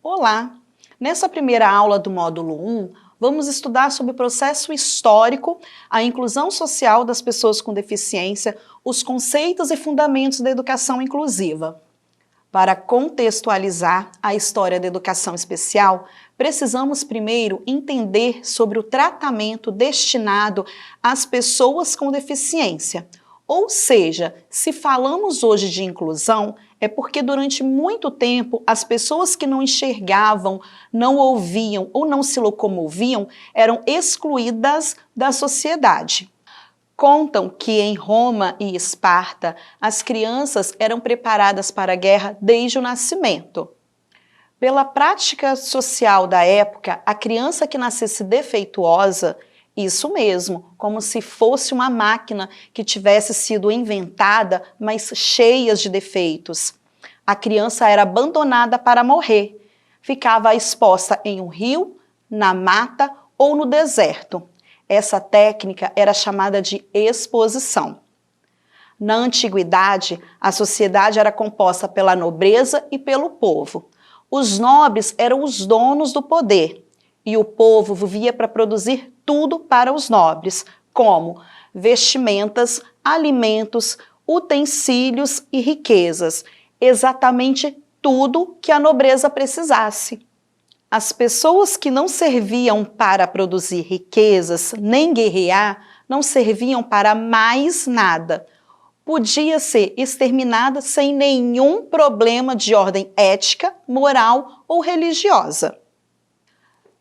Olá! Nessa primeira aula do módulo 1, vamos estudar sobre o processo histórico, a inclusão social das pessoas com deficiência, os conceitos e fundamentos da educação inclusiva. Para contextualizar a história da educação especial, precisamos primeiro entender sobre o tratamento destinado às pessoas com deficiência. Ou seja, se falamos hoje de inclusão, é porque durante muito tempo as pessoas que não enxergavam, não ouviam ou não se locomoviam eram excluídas da sociedade. Contam que em Roma e Esparta, as crianças eram preparadas para a guerra desde o nascimento. Pela prática social da época, a criança que nascesse defeituosa, isso mesmo, como se fosse uma máquina que tivesse sido inventada, mas cheia de defeitos. A criança era abandonada para morrer. Ficava exposta em um rio, na mata ou no deserto. Essa técnica era chamada de exposição. Na antiguidade, a sociedade era composta pela nobreza e pelo povo. Os nobres eram os donos do poder e o povo vivia para produzir tudo para os nobres, como vestimentas, alimentos, utensílios e riquezas, exatamente tudo que a nobreza precisasse. As pessoas que não serviam para produzir riquezas nem guerrear, não serviam para mais nada. Podia ser exterminada sem nenhum problema de ordem ética, moral ou religiosa.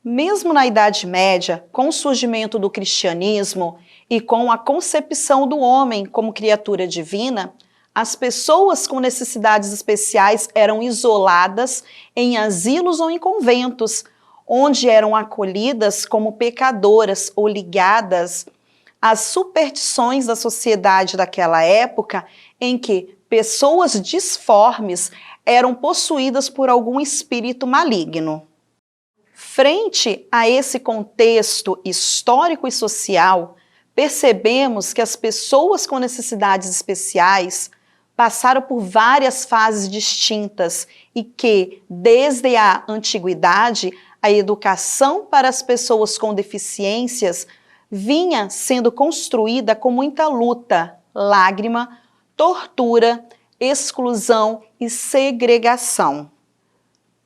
Mesmo na Idade Média, com o surgimento do cristianismo e com a concepção do homem como criatura divina, as pessoas com necessidades especiais eram isoladas em asilos ou em conventos, onde eram acolhidas como pecadoras ou ligadas às superstições da sociedade daquela época, em que pessoas disformes eram possuídas por algum espírito maligno. Frente a esse contexto histórico e social, percebemos que as pessoas com necessidades especiais passaram por várias fases distintas e que, desde a antiguidade, a educação para as pessoas com deficiências vinha sendo construída com muita luta, lágrima, tortura, exclusão e segregação.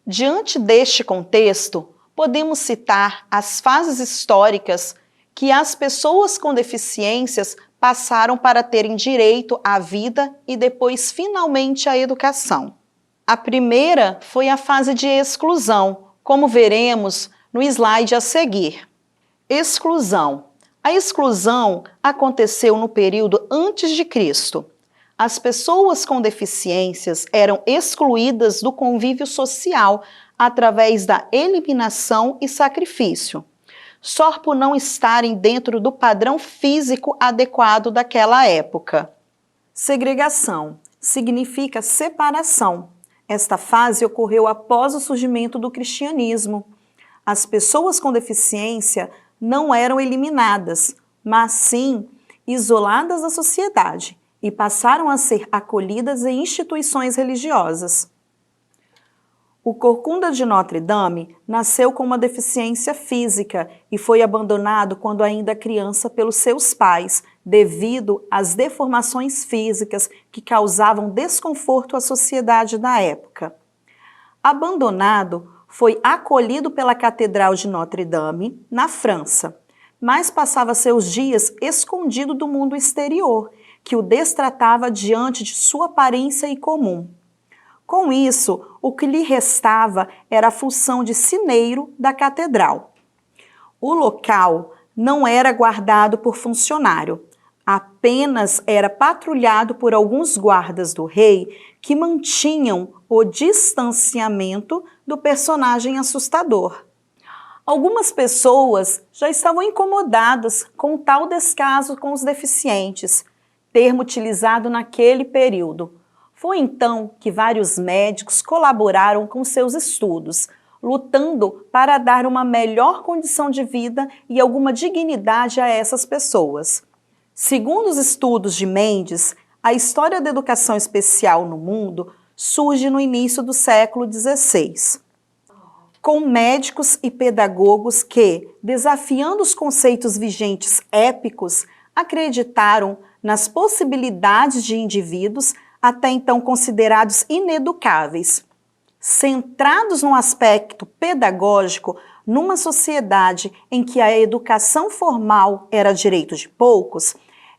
Diante deste contexto, podemos citar as fases históricas que as pessoas com deficiências passaram para terem direito à vida e depois, finalmente, à educação. A primeira foi a fase de exclusão, como veremos no slide a seguir. Exclusão. A exclusão aconteceu no período antes de Cristo. As pessoas com deficiências eram excluídas do convívio social através da eliminação e sacrifício, só por não estarem dentro do padrão físico adequado daquela época. Segregação significa separação. Esta fase ocorreu após o surgimento do cristianismo. As pessoas com deficiência não eram eliminadas, mas sim isoladas da sociedade e passaram a ser acolhidas em instituições religiosas. O Corcunda de Notre Dame nasceu com uma deficiência física e foi abandonado quando ainda criança pelos seus pais, devido às deformações físicas que causavam desconforto à sociedade da época. Abandonado, foi acolhido pela Catedral de Notre Dame, na França, mas passava seus dias escondido do mundo exterior, que o destratava diante de sua aparência incomum. Com isso, o que lhe restava era a função de sineiro da catedral. O local não era guardado por funcionário, apenas era patrulhado por alguns guardas do rei que mantinham o distanciamento do personagem assustador. Algumas pessoas já estavam incomodadas com o tal descaso com os deficientes, termo utilizado naquele período. Foi então que vários médicos colaboraram com seus estudos, lutando para dar uma melhor condição de vida e alguma dignidade a essas pessoas. Segundo os estudos de Mendes, a história da educação especial no mundo surge no início do século XVI. com médicos e pedagogos que, desafiando os conceitos vigentes épicos, acreditaram nas possibilidades de indivíduos até então considerados ineducáveis. Centrados no aspecto pedagógico, numa sociedade em que a educação formal era direito de poucos,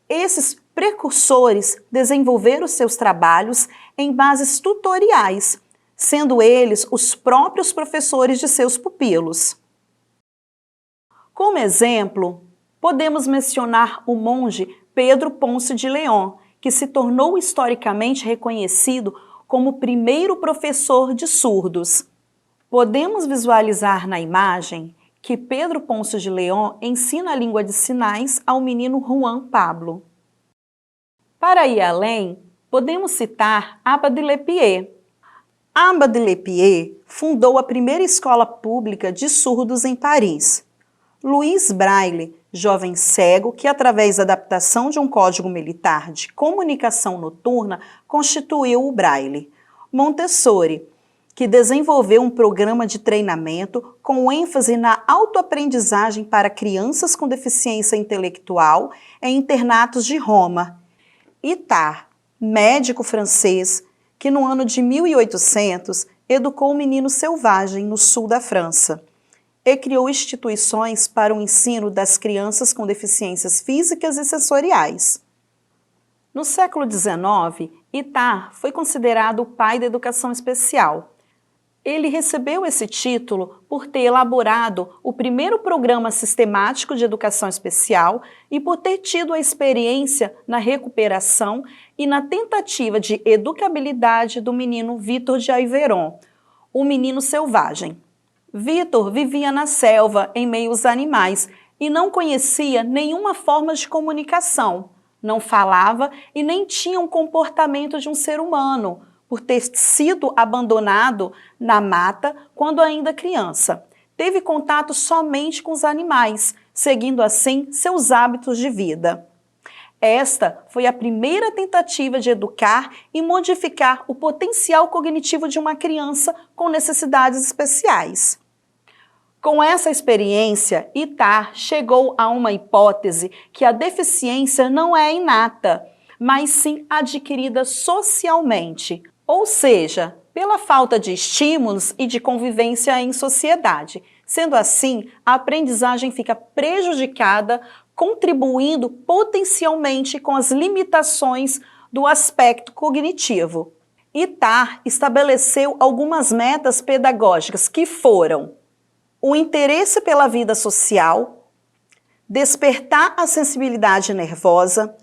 esses precursores desenvolveram seus trabalhos em bases tutoriais, sendo eles os próprios professores de seus pupilos. Como exemplo, podemos mencionar o monge Pedro Ponce de León, que se tornou historicamente reconhecido como o primeiro professor de surdos. Podemos visualizar na imagem que Pedro Ponce de León ensina a língua de sinais ao menino Juan Pablo. Para ir além, podemos citar Abba de Lepier. Abba de Lepier fundou a primeira escola pública de surdos em Paris. Louis Braille, jovem cego que, através da adaptação de um código militar de comunicação noturna, constituiu o Braille. Montessori, que desenvolveu um programa de treinamento com ênfase na autoaprendizagem para crianças com deficiência intelectual em internatos de Roma. Itard, médico francês, que no ano de 1800 educou o menino selvagem no sul da França e criou instituições para o ensino das crianças com deficiências físicas e sensoriais. No século XIX, Itard foi considerado o pai da educação especial. Ele recebeu esse título por ter elaborado o primeiro programa sistemático de educação especial e por ter tido a experiência na recuperação e na tentativa de educabilidade do menino Victor de Ayveron, o menino selvagem. Victor vivia na selva, em meio aos animais, e não conhecia nenhuma forma de comunicação, não falava e nem tinha um comportamento de um ser humano, por ter sido abandonado na mata quando ainda criança. Teve contato somente com os animais, seguindo assim seus hábitos de vida. Esta foi a primeira tentativa de educar e modificar o potencial cognitivo de uma criança com necessidades especiais. Com essa experiência, Itard chegou a uma hipótese que a deficiência não é inata, mas sim adquirida socialmente, ou seja, pela falta de estímulos e de convivência em sociedade. Sendo assim, a aprendizagem fica prejudicada, contribuindo potencialmente com as limitações do aspecto cognitivo. Itard estabeleceu algumas metas pedagógicas que foram o interesse pela vida social, despertar a sensibilidade nervosa,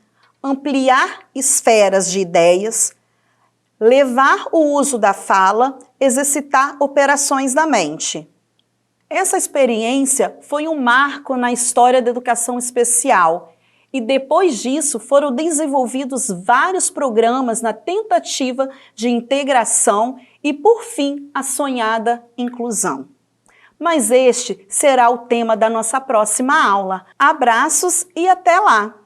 ampliar esferas de ideias, levar o uso da fala, exercitar operações da mente. Essa experiência foi um marco na história da educação especial e depois disso foram desenvolvidos vários programas na tentativa de integração e, por fim, a sonhada inclusão. Mas este será o tema da nossa próxima aula. Abraços e até lá!